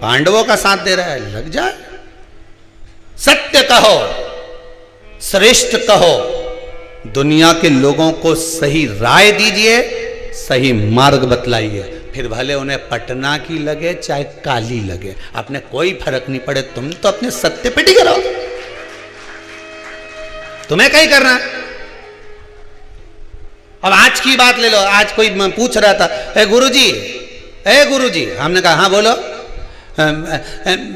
पांडवों का साथ दे रहा है, लग जाए। सत्य कहो, श्रेष्ठ कहो, दुनिया के लोगों को सही राय दीजिए, सही मार्ग बतलाइए, फिर भले उन्हें पटना की लगे चाहे काली लगे, अपने कोई फर्क नहीं पड़े। तुम तो अपने सत्य पे टिके रहो, तुम्हें कहीं करना है। अब आज की बात ले लो, आज कोई पूछ रहा था, ए गुरुजी, हमने कहा हाँ बोलो,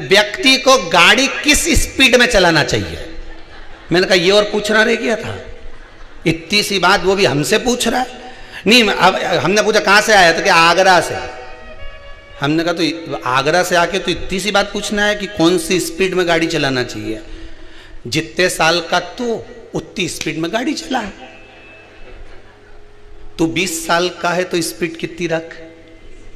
व्यक्ति को गाड़ी किस स्पीड में चलाना चाहिए? मैंने कहा ये और पूछना रह गया था, इतनी सी बात वो भी हमसे पूछ रहा है। नहीं, अब हमने पूछा कहाँ से आया? तो कि आगरा से। हमने कहा तो आगरा से आके तो इतनी सी बात पूछना है कि कौन सी स्पीड में गाड़ी चलाना चाहिए? जितने साल का तू उतनी स्पीड में गाड़ी चला। तू 20 साल का है तो स्पीड कितनी रख?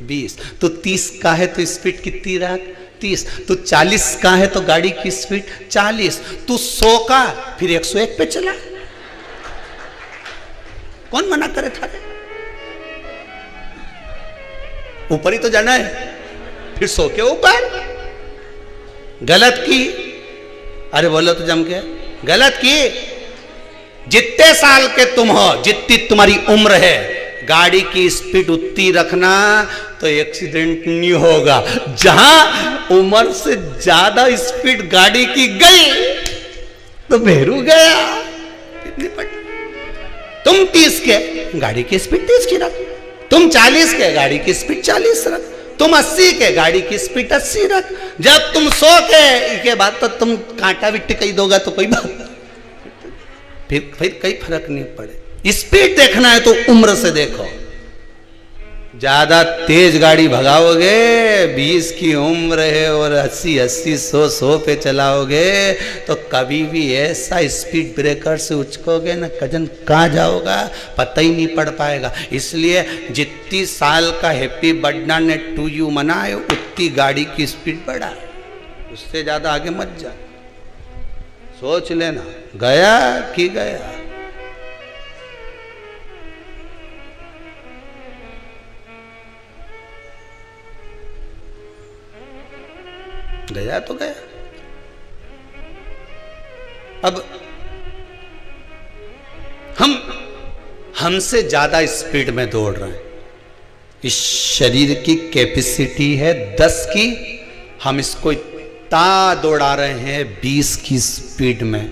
20। तू 30 का है तो स्पीड कितनी रख? 30। तू 40 का है तो गाड़ी की स्पीड 40। तू 100 का फिर 101 पे चला। कौन मना करे था? ऊपर ही तो जाना है, फिर 100 के ऊपर। गलत की, अरे बोलो तो जम के, गलत की। जितने साल के तुम हो, जितनी तुम्हारी उम्र है, गाड़ी की स्पीड उतनी रखना तो एक्सीडेंट नहीं होगा। जहां उम्र से ज्यादा स्पीड गाड़ी की गई तो भेरू गया। कितनी पट? तुम 30 के, गाड़ी की स्पीड 30 की रख। तुम 40 के, गाड़ी की स्पीड 40 रख। तुम 80 के, गाड़ी की स्पीड 80 रख। जब तुम 100 के बाद तो तुम कांटा भी टिकाई दोगा तो कोई बात, फिर कोई फर्क नहीं पड़े। स्पीड देखना है तो उम्र से देखो। ज्यादा तेज गाड़ी भगाओगे, 20 की उम्र है और 80, 100 पे चलाओगे तो कभी भी ऐसा स्पीड ब्रेकर से उचकोगे ना, कजन कहाँ जाओगा पता ही नहीं पड़ पाएगा। इसलिए जितनी साल का हैप्पी बर्थडे टू यू मनाए, उतनी गाड़ी की स्पीड बढ़ा, उससे ज्यादा आगे मत जा। सोच लेना, गया कि गया। गया तो गया। अब हमसे ज्यादा स्पीड में दौड़ रहे हैं। इस शरीर की कैपेसिटी है 10 की, हम इसको इतना दौड़ा रहे हैं 20 की स्पीड में।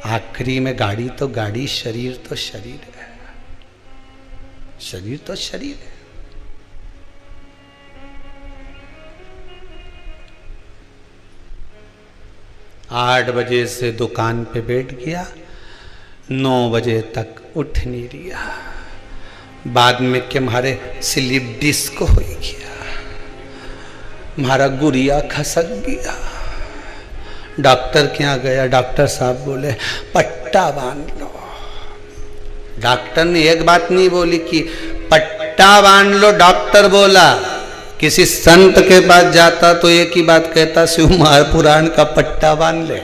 आखिरी में गाड़ी तो गाड़ी, शरीर तो शरीर है, शरीर तो शरीर है। आठ बजे से दुकान पे बैठ गया, 9 बजे तक उठ नहीं रिया। बाद में के मारे स्लिप डिस्क हो गया, मारा गुड़िया खसक गया। डॉक्टर के यहाँ गया, डॉक्टर साहब बोले पट्टा बांध लो। डॉक्टर ने एक बात नहीं बोली कि पट्टा बांध लो, डॉक्टर बोला। किसी संत के पास जाता तो एक ही बात कहता, शिव महापुराण का पट्टा बांध ले।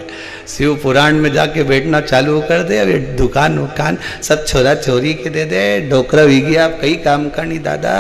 शिव पुराण में जाके बैठना चालू कर दे। अब दुकान वुकान सब छोरा छोरी के दे दे, डोकरा भी गया, अब कई काम करनी दादा।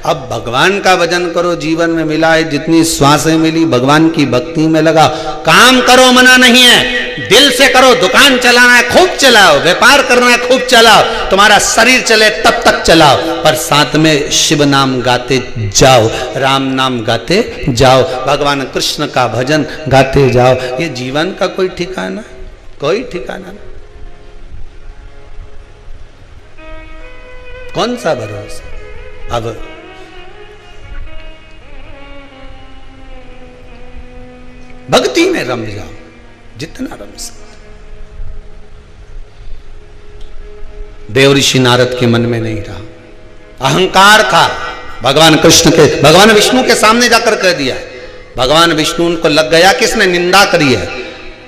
अब भगवान का भजन करो, जीवन में मिला है जितनी श्वासें मिली भगवान की भक्ति में लगा। काम करो, मना नहीं है, दिल से करो। दुकान चलाना है खूब चलाओ, व्यापार करना है खूब चलाओ, तुम्हारा शरीर चले तब तक चलाओ, पर साथ में शिव नाम गाते जाओ, राम नाम गाते जाओ, भगवान कृष्ण का भजन गाते जाओ। ये जीवन का कोई ठिकाना, कोई ठिकाना नहीं। कौन सा भरोसा? अब भक्ति में रम जाओ, जितना रम सकते। देव ऋषि नारद के मन में नहीं रहा, अहंकार था। भगवान कृष्ण के, भगवान विष्णु के सामने जाकर कह दिया। भगवान विष्णु उनको लग गया, किसने निंदा करी है।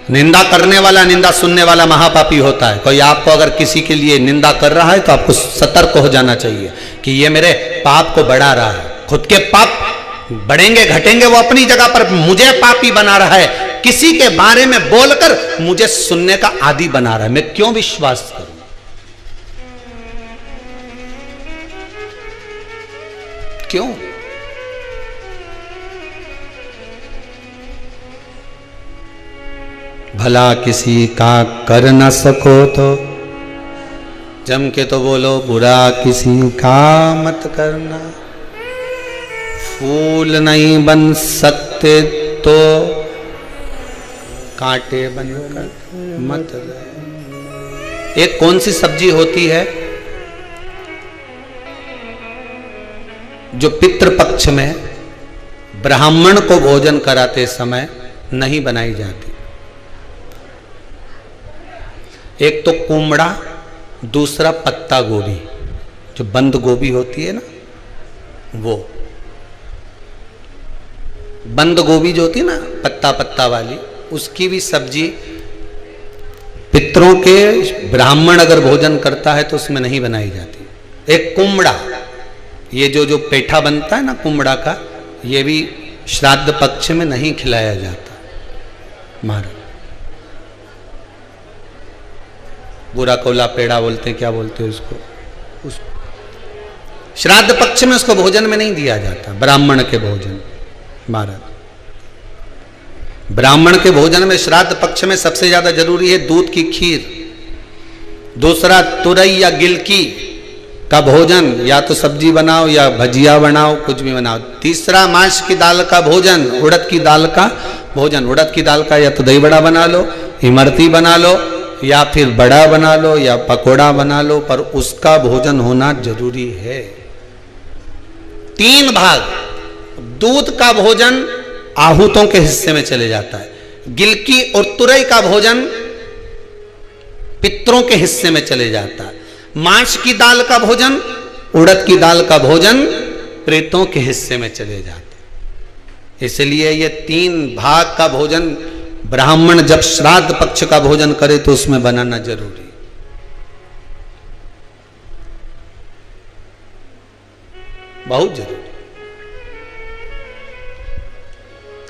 निंदा करने वाला, निंदा सुनने वाला महापापी होता है। कोई आपको अगर किसी के लिए निंदा कर रहा है तो आपको सतर्क हो जाना चाहिए कि ये मेरे पाप को बढ़ा रहा है। खुद के पाप बढ़ेंगे घटेंगे वो अपनी जगह पर, मुझे पापी बना रहा है। किसी के बारे में बोलकर मुझे सुनने का आदी बना रहा है, मैं क्यों विश्वास करूं? क्यों? भला किसी का कर न सको तो जम के तो बोलो बुरा किसी का मत करना। फूल नहीं बन सकते तो कांटे बनकर मत रहे। एक कौन सी सब्जी होती है जो पितृपक्ष में ब्राह्मण को भोजन कराते समय नहीं बनाई जाती? एक तो कुमड़ा, दूसरा पत्ता गोभी, जो बंद गोभी होती है ना, वो बंद गोभी जो होती है ना पत्ता पत्ता वाली, उसकी भी सब्जी पितरों के ब्राह्मण अगर भोजन करता है तो उसमें नहीं बनाई जाती। एक कुमड़ा, ये जो पेठा बनता है ना कुमड़ा का, ये भी श्राद्ध पक्ष में नहीं खिलाया जाता। महाराज बुरा कोला पेड़ा बोलते हैं, क्या बोलते हैं उसको, श्राद्ध पक्ष में उसको भोजन में नहीं दिया जाता, ब्राह्मण के भोजन। महाराज ब्राह्मण के भोजन में श्राद्ध पक्ष में सबसे ज्यादा जरूरी है दूध की खीर, दूसरा तुरई या गिलकी का भोजन, या तो सब्जी बनाओ या भजिया बनाओ, कुछ भी बनाओ। तीसरा मांस की दाल का भोजन, उड़द की दाल का भोजन। उड़द की दाल का या तो दही बड़ा बना लो, इमरती बना लो, या फिर बड़ा बना लो, या पकोड़ा बना लो, पर उसका भोजन होना जरूरी है। 3 भाग दूध का भोजन आहूतों के हिस्से में चले जाता है, गिलकी और तुरई का भोजन पितरों के हिस्से में चले जाता है, मांस की दाल का भोजन, उड़द की दाल का भोजन प्रेतों के हिस्से में चले जाते हैं। इसलिए ये 3 भाग का भोजन ब्राह्मण जब श्राद्ध पक्ष का भोजन करे तो उसमें बनाना जरूरी। बहुत जरूरी।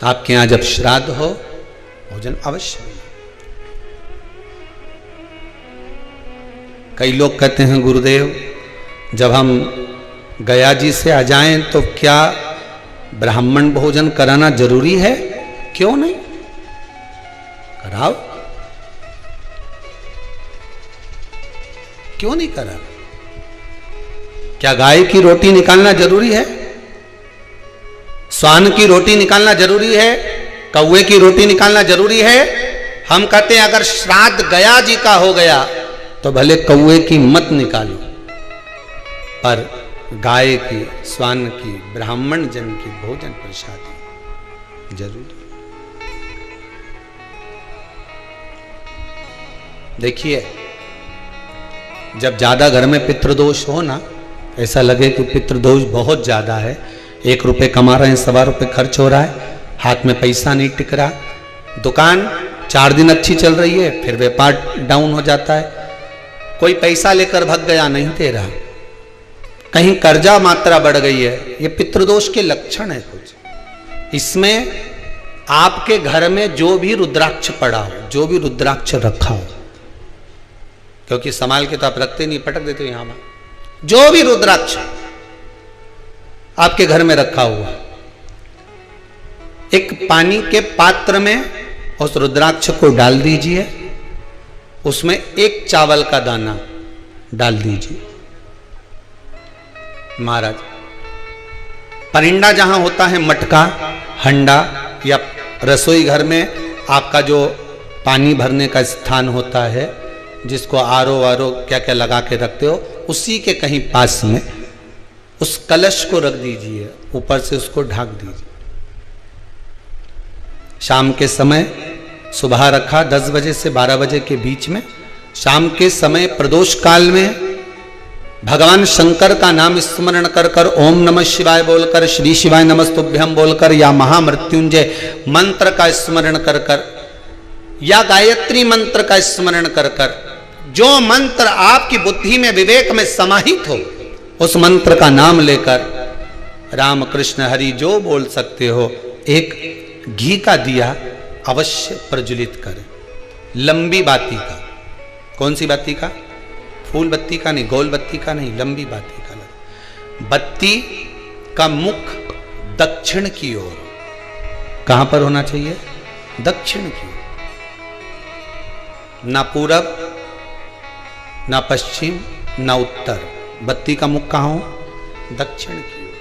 आपके यहां जब श्राद्ध हो भोजन अवश्य बना। कई लोग कहते हैं गुरुदेव जब हम गया जी से आ जाएं तो क्या ब्राह्मण भोजन कराना जरूरी है? क्यों नहीं, कराओ, क्यों नहीं करा? क्या गाय की रोटी निकालना जरूरी है? स्वान की रोटी निकालना जरूरी है? कौवे की रोटी निकालना जरूरी है? हम कहते हैं अगर श्राद्ध गया जी का हो गया तो भले कौवे की मत निकालो, पर गाय की, स्वान की, ब्राह्मण जन की भोजन प्रसाद जरूरी। देखिए जब ज्यादा घर में पितृदोष हो ना, ऐसा लगे कि पितृदोष बहुत ज्यादा है, 1 रुपये कमा रहे हैं, 1.25 रुपये खर्च हो रहा है, हाथ में पैसा नहीं टिक रहा, दुकान 4 दिन अच्छी चल रही है, फिर व्यापार डाउन हो जाता है, कोई पैसा लेकर भग गया, नहीं दे रहा, कहीं कर्जा मात्रा बढ़ गई है, ये पितृदोष के लक्षण है कुछ। इसमें आपके घर में जो भी रुद्राक्ष पड़ा हो, जो भी रुद्राक्ष रखा हो, क्योंकि संभाल के तो आप रखते नहीं, पटक देते हो यहां, जो भी रुद्राक्ष आपके घर में रखा हुआ, एक पानी के पात्र में उस रुद्राक्ष को डाल दीजिए, उसमें 1 चावल का दाना डाल दीजिए। महाराज परिंदा जहां होता है, मटका, हंडा या रसोई घर में आपका जो पानी भरने का स्थान होता है, जिसको आरो वारो क्या क्या लगा के रखते हो, उसी के कहीं पास में उस कलश को रख दीजिए, ऊपर से उसको ढक दीजिए। शाम के समय, सुबह रखा 10 बजे से 12 बजे के बीच में, शाम के समय प्रदोष काल में भगवान शंकर का नाम स्मरण कर कर, ओम नमः शिवाय बोलकर, श्री शिवाय नमस्तुभ्यं बोलकर, या महामृत्युंजय मंत्र का स्मरण कर कर, या गायत्री मंत्र का स्मरण कर कर, जो मंत्र आपकी बुद्धि में, विवेक में समाहित हो, उस मंत्र का नाम लेकर राम कृष्ण हरि जो बोल सकते हो, एक घी का दिया अवश्य प्रज्वलित करें, लंबी बाती का। कौन सी बाती का? फूल बत्ती का नहीं, गोल बत्ती का नहीं, लंबी बाती का। बत्ती का मुख दक्षिण की ओर, कहां पर होना चाहिए? दक्षिण की ओर। ना पूरब, ना पश्चिम, ना उत्तर। बत्ती का मुख कहां हो? दक्षिण की ओर।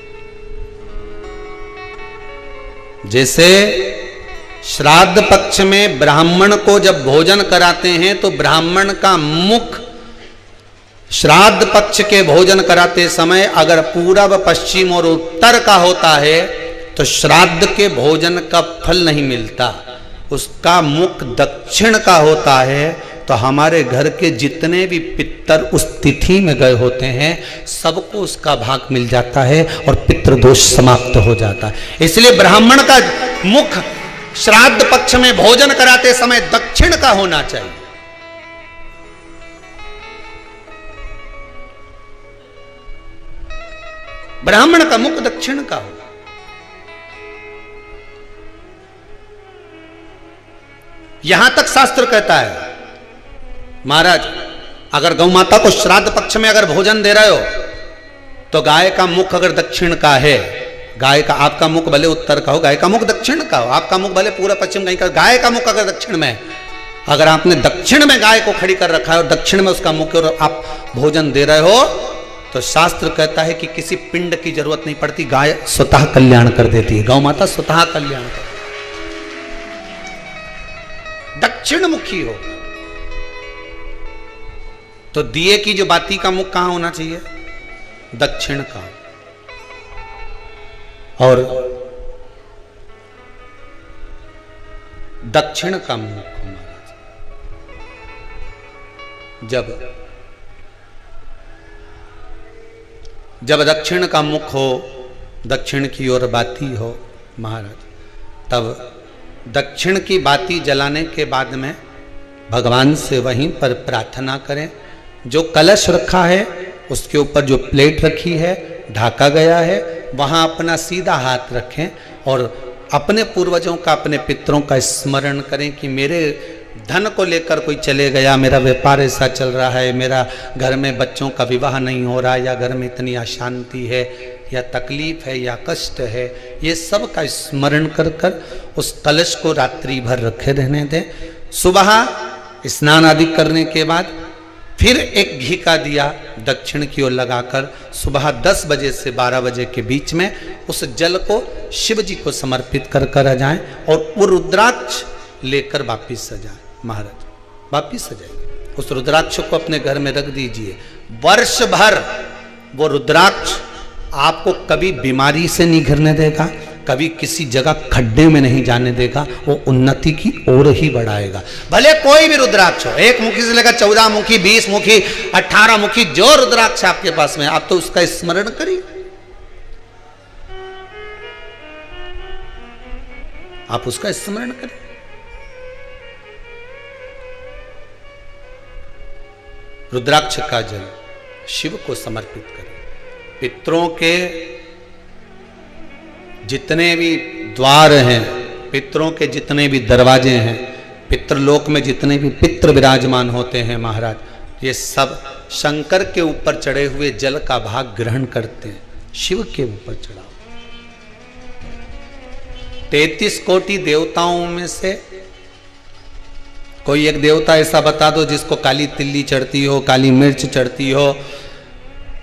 जैसे श्राद्ध पक्ष में ब्राह्मण को जब भोजन कराते हैं तो ब्राह्मण का मुख श्राद्ध पक्ष के भोजन कराते समय अगर पूरब, पश्चिम और उत्तर का होता है तो श्राद्ध के भोजन का फल नहीं मिलता। उसका मुख दक्षिण का होता है तो हमारे घर के जितने भी पितर उस तिथि में गए होते हैं सबको उसका भाग मिल जाता है और पितृदोष समाप्त हो जाता है। इसलिए ब्राह्मण का मुख श्राद्ध पक्ष में भोजन कराते समय दक्षिण का होना चाहिए। ब्राह्मण का मुख दक्षिण का हो। यहां तक शास्त्र कहता है महाराज, अगर गौ माता को श्राद्ध पक्ष में अगर भोजन दे रहे हो तो गाय का मुख अगर दक्षिण का है, गाय का, आपका मुख भले उत्तर का हो, गाय का मुख दक्षिण का हो, आपका मुख भले पूरा पश्चिम कहीं का, गाय का मुख अगर दक्षिण में, अगर आपने दक्षिण में गाय को खड़ी कर रखा है और दक्षिण में उसका मुख और आप भोजन दे रहे हो तो शास्त्र कहता है कि किसी पिंड की जरूरत नहीं पड़ती, गाय स्वतः कल्याण कर देती है। गौ माता स्वतः कल्याण कर, दक्षिण मुखी हो। तो दिए की जो बाती का मुख कहां होना चाहिए? दक्षिण का। और दक्षिण का मुख महाराज जब दक्षिण का मुख हो, दक्षिण की ओर बाती हो महाराज, तब दक्षिण की बाती जलाने के बाद में भगवान से वहीं पर प्रार्थना करें। जो कलश रखा है उसके ऊपर जो प्लेट रखी है, ढाका गया है, वहां अपना सीधा हाथ रखें और अपने पूर्वजों का, अपने पितरों का स्मरण करें कि मेरे धन को लेकर कोई चले गया, मेरा व्यापार ऐसा चल रहा है, मेरा घर में बच्चों का विवाह नहीं हो रहा, या घर में इतनी अशांति है, या तकलीफ है, या कष्ट है, ये सब का स्मरण कर कर उस कलश को रात्रि भर रखे रहने दें। सुबह स्नान आदि करने के बाद फिर एक घी का दिया दक्षिण की ओर लगाकर सुबह 10 बजे से 12 बजे के बीच में उस जल को शिव जी को समर्पित कर कर आ जाएं और वो रुद्राक्ष लेकर वापिस सजाएं। महाराज वापिस सजाइए, उस रुद्राक्ष को अपने घर में रख दीजिए। वर्ष भर वो रुद्राक्ष आपको कभी बीमारी से नहीं घिरने देगा, कभी किसी जगह खड्डे में नहीं जाने देगा, वो उन्नति की ओर ही बढ़ाएगा। भले कोई भी रुद्राक्ष हो, 1 मुखी से लेकर 14 मुखी, 20 मुखी, 18 मुखी, जो रुद्राक्ष आपके पास में, आप तो उसका स्मरण करिए, आप उसका स्मरण करिए। रुद्राक्ष का जल शिव को समर्पित करें। पितरों के जितने भी द्वार हैं, पितरों के जितने भी दरवाजे हैं, पितृलोक में जितने भी पितृ विराजमान होते हैं महाराज, ये सब शंकर के ऊपर चढ़े हुए जल का भाग ग्रहण करते हैं, शिव के ऊपर चढ़ाओ। 33 कोटि देवताओं में से कोई एक देवता ऐसा बता दो जिसको काली तिल्ली चढ़ती हो, काली मिर्च चढ़ती हो,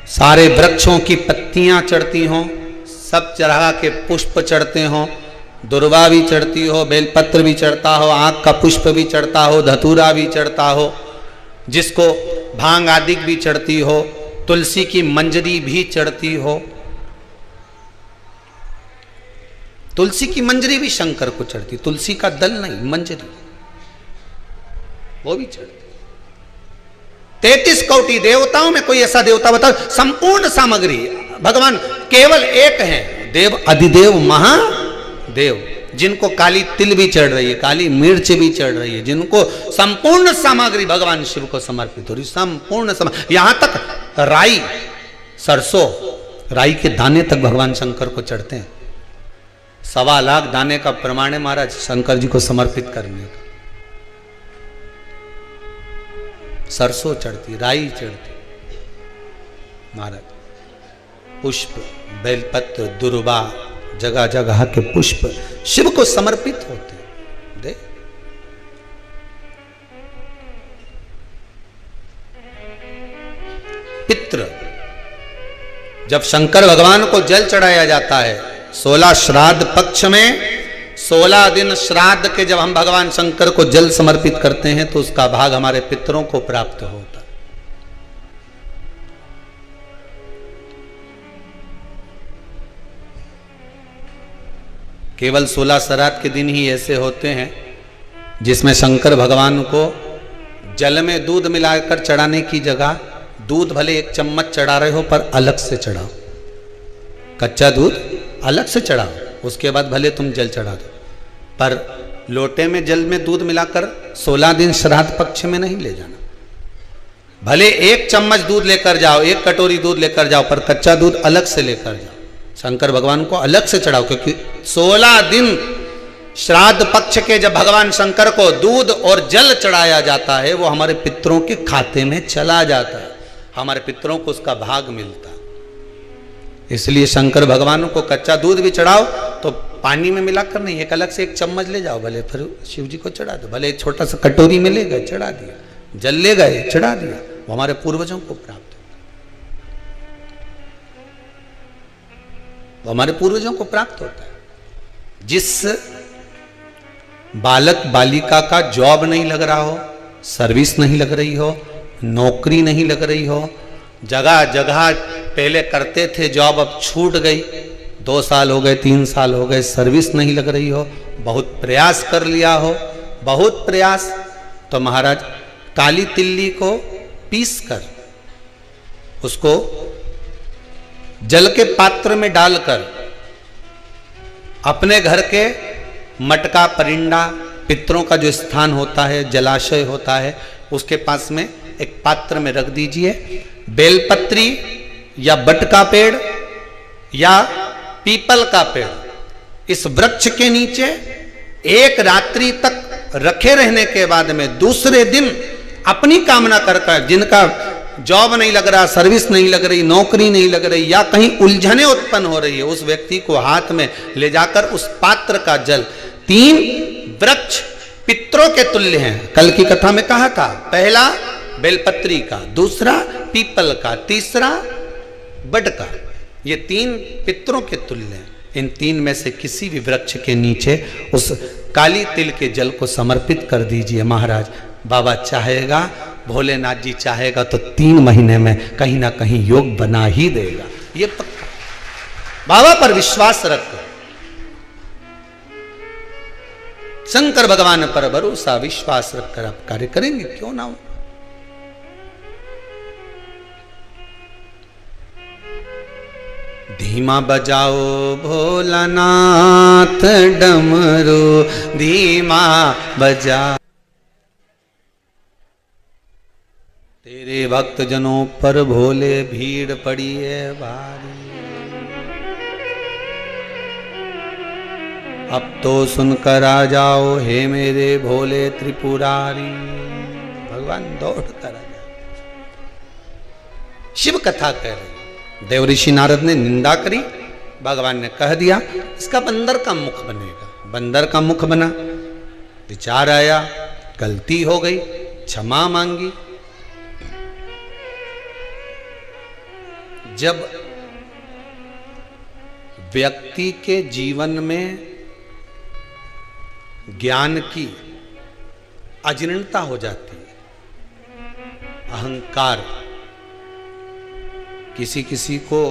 सारे वृक्षों की पत्तियां चढ़ती हों, सब चढ़ा के पुष्प चढ़ते हों, दुर्वा भी चढ़ती हो, बेलपत्र भी चढ़ता हो, आँख का पुष्प भी चढ़ता हो, धतूरा भी चढ़ता हो, जिसको भांग आदि भी चढ़ती हो, तुलसी की मंजरी भी चढ़ती हो। तुलसी की मंजरी भी शंकर को चढ़ती, तुलसी का दल नहीं, मंजरी वो भी चढ़ती। 33 कोटि देवताओं में कोई ऐसा देवता बताओ, संपूर्ण सामग्री भगवान केवल एक हैं, देव अधिदेव महादेव, जिनको काली तिल भी चढ़ रही है, काली मिर्च भी चढ़ रही है, जिनको संपूर्ण सामग्री भगवान शिव को समर्पित हो रही, संपूर्ण यहां तक राई, सरसों, राई के दाने तक भगवान शंकर को चढ़ते हैं। 1.25 लाख दाने का प्रमाण है महाराज शंकर जी को समर्पित करने का। सरसों चढ़ती, राई चढ़ती महाराज, पुष्प, बेलपत्र, दुर्वा, जगह जगह के पुष्प शिव को समर्पित होते। दे पितृ, जब शंकर भगवान को जल चढ़ाया जाता है 16 श्राद्ध पक्ष में, 16 दिन श्राद्ध के जब हम भगवान शंकर को जल समर्पित करते हैं तो उसका भाग हमारे पितरों को प्राप्त होता है। केवल 16 श्राद्ध के दिन ही ऐसे होते हैं जिसमें शंकर भगवान को जल में दूध मिलाकर चढ़ाने की जगह दूध भले 1 चम्मच चढ़ा रहे हो पर अलग से चढ़ाओ, कच्चा दूध अलग से चढ़ाओ, उसके बाद भले तुम जल चढ़ा दो, पर लोटे में जल में दूध मिलाकर 16 दिन श्राद्ध पक्ष में नहीं ले जाना। भले 1 चम्मच दूध लेकर जाओ, 1 कटोरी दूध लेकर जाओ, पर कच्चा दूध अलग से लेकर जाओ, शंकर भगवान को अलग से चढ़ाओ, क्योंकि 16 दिन श्राद्ध पक्ष के जब भगवान शंकर को दूध और जल चढ़ाया जाता है वो हमारे पितरों के खाते में चला जाता है, हमारे पितरों को उसका भाग मिलता है। इसलिए शंकर भगवान को कच्चा दूध भी चढ़ाओ तो पानी में मिलाकर नहीं, एक अलग से 1 चम्मच ले जाओ, भले फिर शिव जी को चढ़ा दो, भले एक छोटा सा कटोरी में ले गए चढ़ा दिया, जल ले गए चढ़ा दिया, वो हमारे पूर्वजों को प्राप्त होता, वो हमारे पूर्वजों को प्राप्त होता है। जिस बालक बालिका का जॉब नहीं लग रहा हो, सर्विस नहीं लग रही हो, नौकरी नहीं लग रही हो, जगह जगह पहले करते थे जॉब अब छूट गई, 2 साल हो गए 3 साल हो गए सर्विस नहीं लग रही हो, बहुत प्रयास कर लिया हो, बहुत प्रयास, तो महाराज काली तिल्ली को पीस कर उसको जल के पात्र में डालकर अपने घर के मटका परिंडा पितरों का जो स्थान होता है, जलाशय होता है, उसके पास में एक पात्र में रख दीजिए। बेलपत्री या बट का पेड़ या पीपल का पेड़, इस वृक्ष के नीचे 1 रात्रि तक रखे रहने के बाद में दूसरे दिन अपनी कामना कर, जिनका जॉब नहीं लग रहा, सर्विस नहीं लग रही, नौकरी नहीं लग रही, या कहीं उलझने उत्पन्न हो रही है, उस व्यक्ति को हाथ में ले जाकर उस पात्र का जल, 3 वृक्ष पितरों के तुल्य हैं, कल की कथा में कहा था, पहला बेलपत्री का, दूसरा पीपल का, तीसरा बड का, ये 3 पितरों के तुल्य हैं। इन 3 में से किसी भी वृक्ष के नीचे उस काली तिल के जल को समर्पित कर दीजिए महाराज। बाबा चाहेगा, भोलेनाथ जी चाहेगा तो 3 महीने में कहीं ना कहीं योग बना ही देगा, ये पक्का। बाबा पर विश्वास रखो, शंकर भगवान पर भरोसा विश्वास रखकर आप कार्य करेंगे, क्यों ना हो। धीमा बजाओ भोलानाथ डमरू, धीमा बजा, तेरे भक्त जनों पर भोले भीड़ पड़ी है भारी, अब तो सुनकर आ जाओ हे मेरे भोले त्रिपुरारी। भगवान दौड़ कर आ जाओ, शिव कथा कह रही, देवऋषि नारद ने निंदा करी, भगवान ने कह दिया इसका बंदर का मुख बनेगा, बंदर का मुख बना, विचार आया, गलती हो गई, क्षमा मांगी। जब व्यक्ति के जीवन में ज्ञान की अजीर्णता हो जाती है, अहंकार, किसी किसी को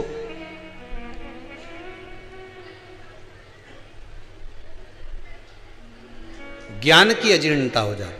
ज्ञान की अजीर्णता हो जाती है,